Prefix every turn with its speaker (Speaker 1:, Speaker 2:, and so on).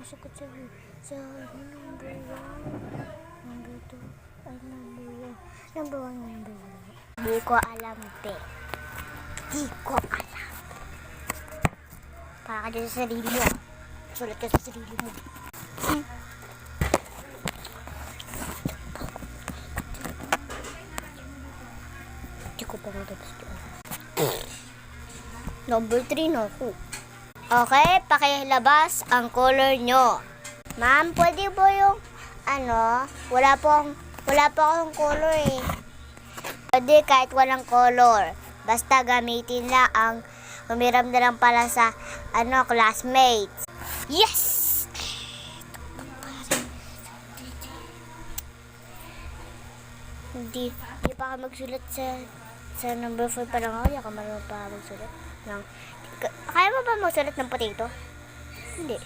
Speaker 1: sumasagot sa number 1, number 2, ay number 1, number 1, number 1. Di ko alam, pe. Di ko alam. Para ka dyan sa sarili mo. Sulat ka sa sarili mo. Di ko pa matapos doon. Number 3 na ako. Okay, pakilabas ang color nyo. Ma'am, pwede po yung, wala po akong color eh. Pwede kahit walang color. Basta gamitin lang ang umiram na lang pala sa, classmates. Yes! Hindi pa ako magsulat sa number 4 pa lang ako. Hindi ako marunong pa magsulat. Kaya mo ba magsulat ng potato? Hindi.